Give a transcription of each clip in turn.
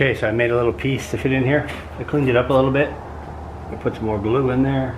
Okay, so I made a little piece to fit in here. I cleaned it up a little bit. I put some more glue in there.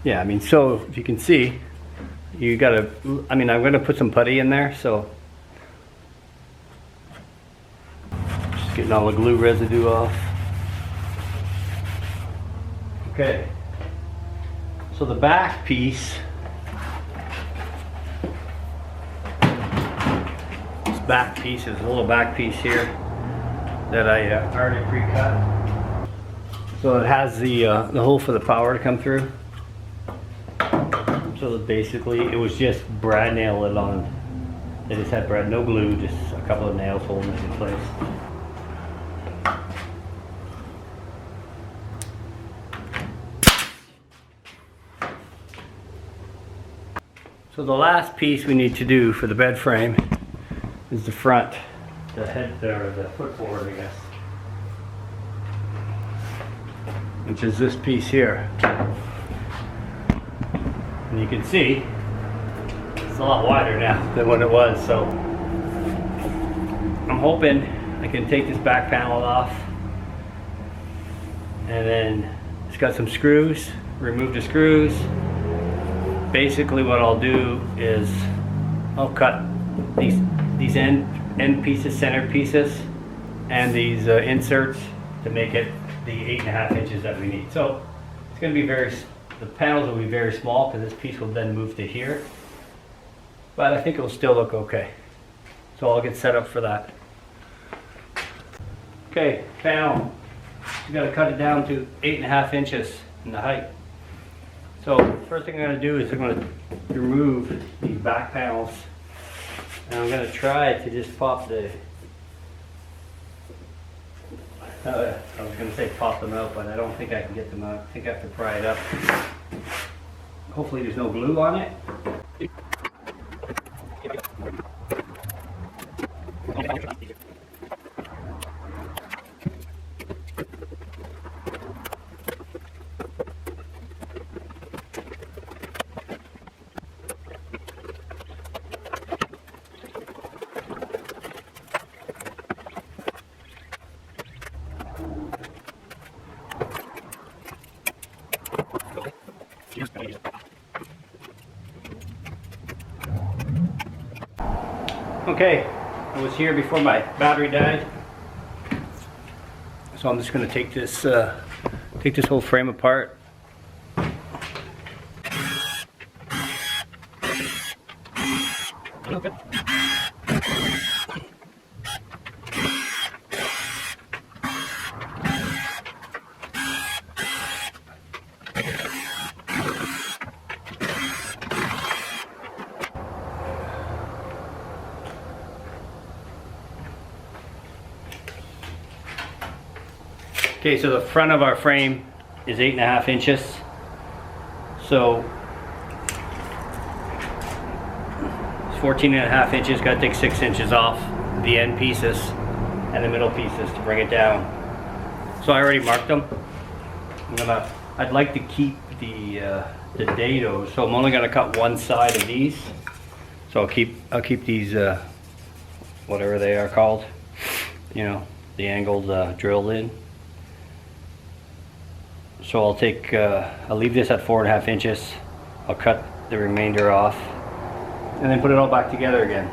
Yeah, I mean, so if you can see, you gotta, I mean, I'm gonna put some putty in there, so just getting all the glue residue off. Okay, so the back piece, this back piece is a little back piece here that I already pre-cut. So it has the hole for the power to come through. So basically it was just brad nail it on. They just had brad, no glue, just a couple of nails holding it in place. So the last piece we need to do for the bed frame is the front, the head, or the footboard, I guess, which is this piece here. And you can see it's a lot wider now than what it was, so I'm hoping I can take this back panel off, and then it's got some screws, remove the screws. Basically what I'll do is I'll cut these end pieces, center pieces, and these inserts to make it the 8.5 inches that we need. So it's going to be the panels will be very small because this piece will then move to here, but I think it will still look okay. So I'll get set up for that. Okay, panel, you got to cut it down to 8.5 inches in the height. So first thing I'm going to do is I'm going to remove these back panels, and I'm going to try to just pop the I was going to say pop them out, but I don't think I can get them out. I think I have to pry it up. Hopefully there's no glue on it. Okay, I was here before my battery died, so I'm just going to take this whole frame apart. Okay, so the front of our frame is 8.5 inches. So it's 14.5 inches. Got to take 6 inches off the end pieces and the middle pieces to bring it down. So I already marked them. I'd like to keep the dados, so I'm only going to cut one side of these. So I'll keep these whatever they are called, you know, the angled drilled in. So I'll leave this at 4.5 inches. I'll cut the remainder off and then put it all back together again.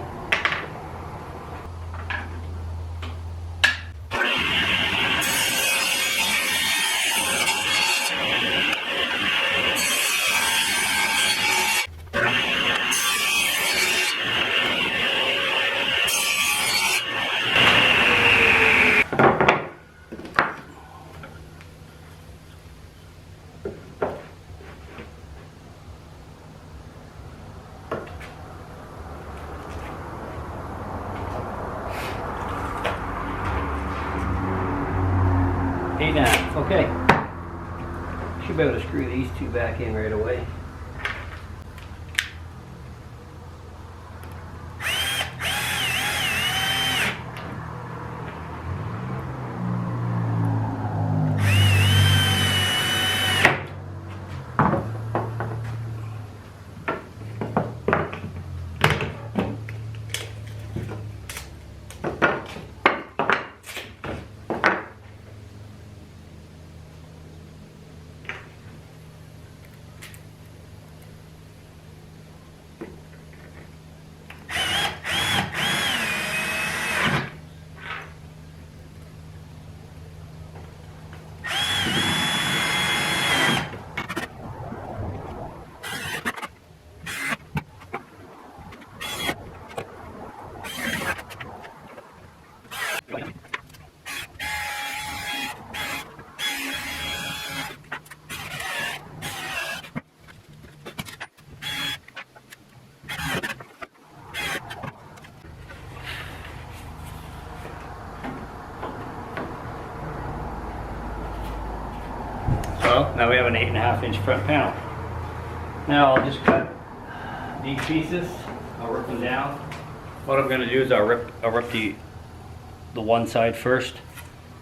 8.5. Okay. Should be able to screw these two back in right away. So now we have an 8.5 inch front panel. Now I'll just cut these pieces. I'll rip them down. What I'm going to do is I'll rip the one side first,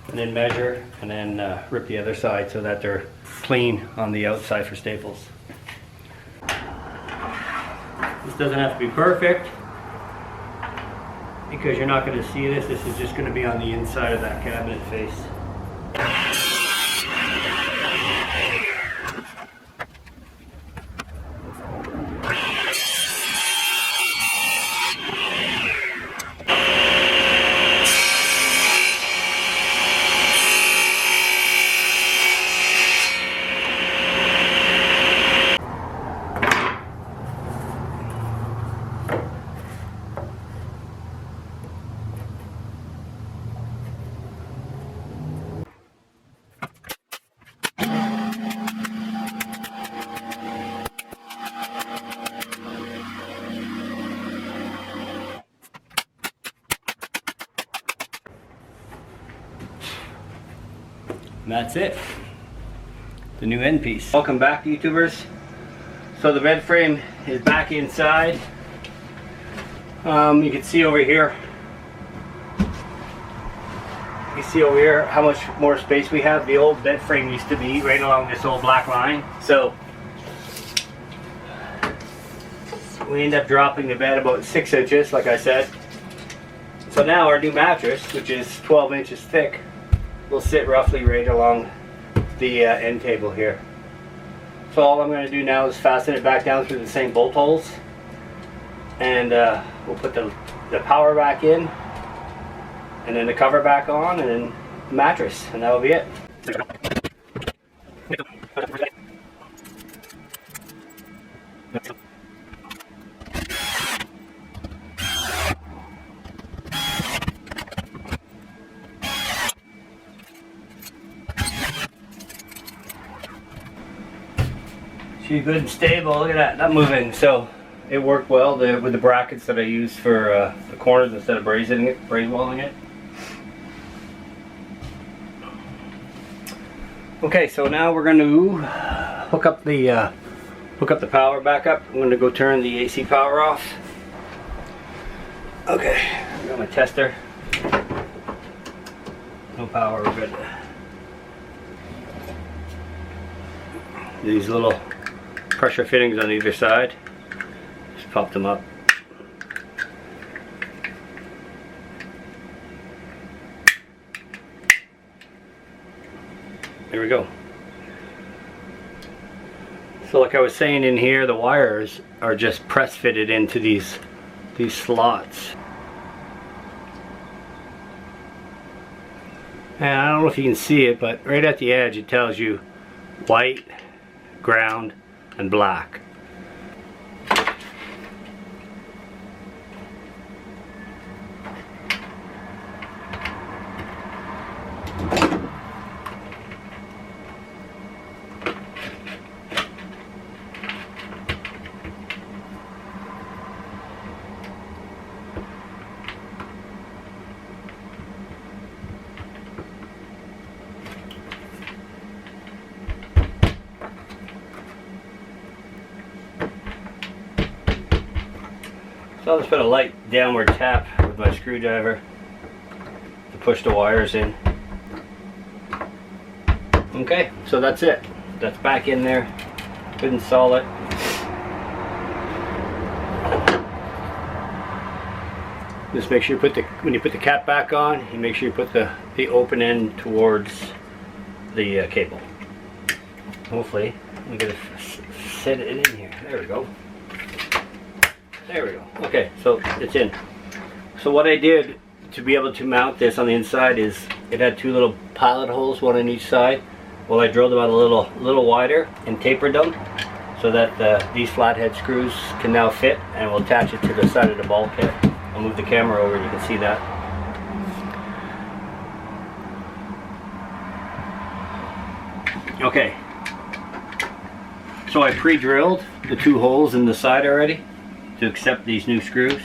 and then measure, and then rip the other side so that they're clean on the outside for staples. This doesn't have to be perfect because you're not going to see this. This is just going to be on the inside of that cabinet face. And that's it. The new end piece. Welcome back, YouTubers. So the bed frame is back inside. You can see over here. You see over here how much more space we have. The old bed frame used to be right along this old black line. So we end up dropping the bed about 6 inches, like I said. So now our new mattress, which is 12 inches thick, will sit roughly right along the end table here. So all I'm going to do now is fasten it back down through the same bolt holes, and we'll put the power back in, and then the cover back on, and then the mattress, and that'll be it. She's good and stable. Look at that, not moving. So it worked well with the brackets that I used for the corners instead of braze welding it. Okay, so now we're going to hook up the power back up. I'm going to go turn the AC power off. Okay, I got my tester. No power, we're good. These little pressure fittings on either side, just pop them up. There we go. So like I was saying, in here the wires are just press fitted into these slots. And I don't know if you can see it, but right at the edge it tells you white, ground, and black. So I'll just put a light downward tap with my screwdriver to push the wires in. Okay, so that's it. That's back in there, good and solid. Just make sure you put when you put the cap back on, you make sure you put the open end towards the cable. Hopefully, we gotta set it in here. There we go. There we go. Okay, so it's in. So what I did to be able to mount this on the inside is it had two little pilot holes, one on each side. Well, I drilled them out a little wider and tapered them so that these flathead screws can now fit, and we'll attach it to the side of the bulkhead. I'll move the camera over and you can see that. Okay, so I pre-drilled the two holes in the side already to accept these new screws.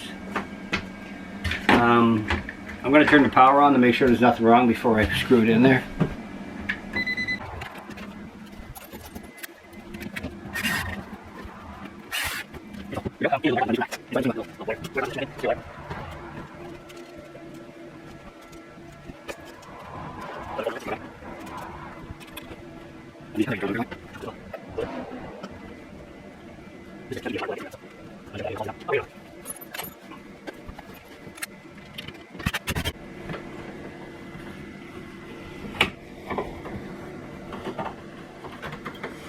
I'm going to turn the power on to make sure there's nothing wrong before I screw it in there.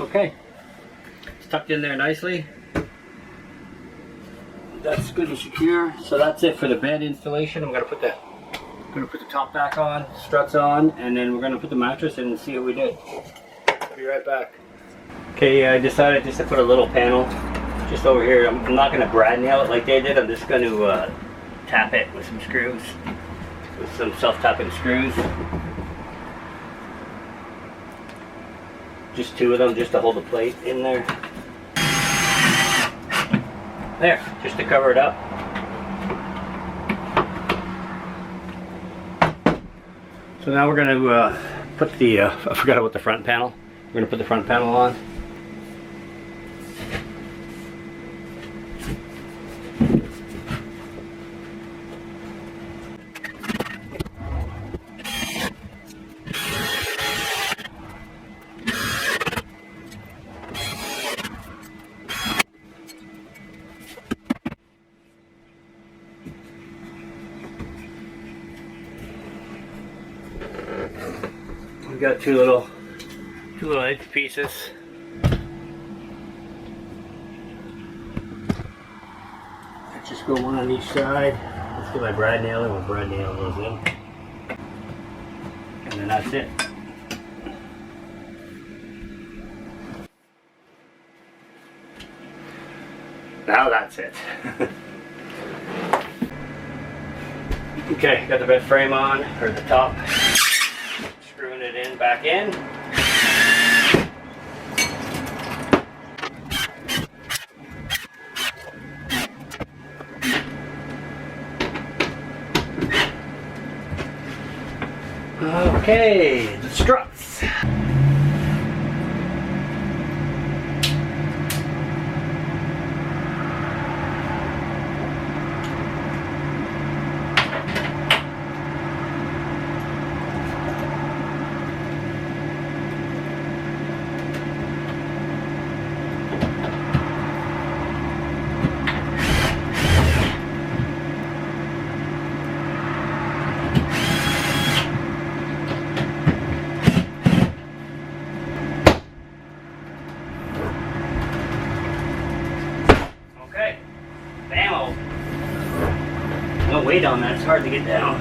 Okay, it's tucked in there nicely. That's good and secure. So that's it for the bed installation. I'm gonna put the top back on, struts on, and then we're gonna put the mattress in and see what we did. I'll be right back. Okay, I decided just to put a little panel just over here. I'm not gonna brad nail it like they did. I'm just gonna tap it with some screws, with some self-tapping screws. Just two of them, just to hold the plate in there. There, just to cover it up. So now we're going to put the, I forgot about the front panel. We're going to put the front panel on. We've got two little edge pieces. Let's just go one on each side. Let's get my brad nailer. My brad nail goes in, and then that's it. Now that's it. Okay, got the bed frame on, or the top. Screwing it in, back in. Okay, the struts. No weight on that, it's hard to get down.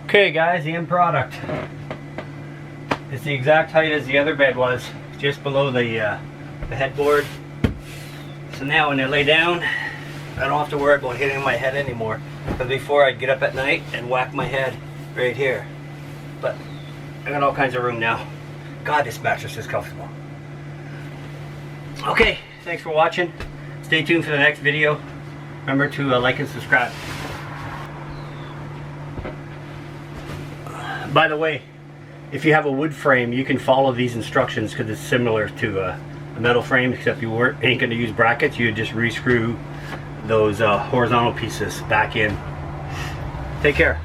Okay guys, the end product. It's the exact height as the other bed was, just below the headboard. So now when I lay down, I don't have to worry about hitting my head anymore. Because before I'd get up at night and whack my head right here. But I got all kinds of room now. God, this mattress is comfortable. Okay, thanks for watching. Stay tuned for the next video. Remember to like and subscribe. By the way, if you have a wood frame, you can follow these instructions because it's similar to metal frame, except you ain't going to use brackets. You just re-screw those horizontal pieces back in. Take care.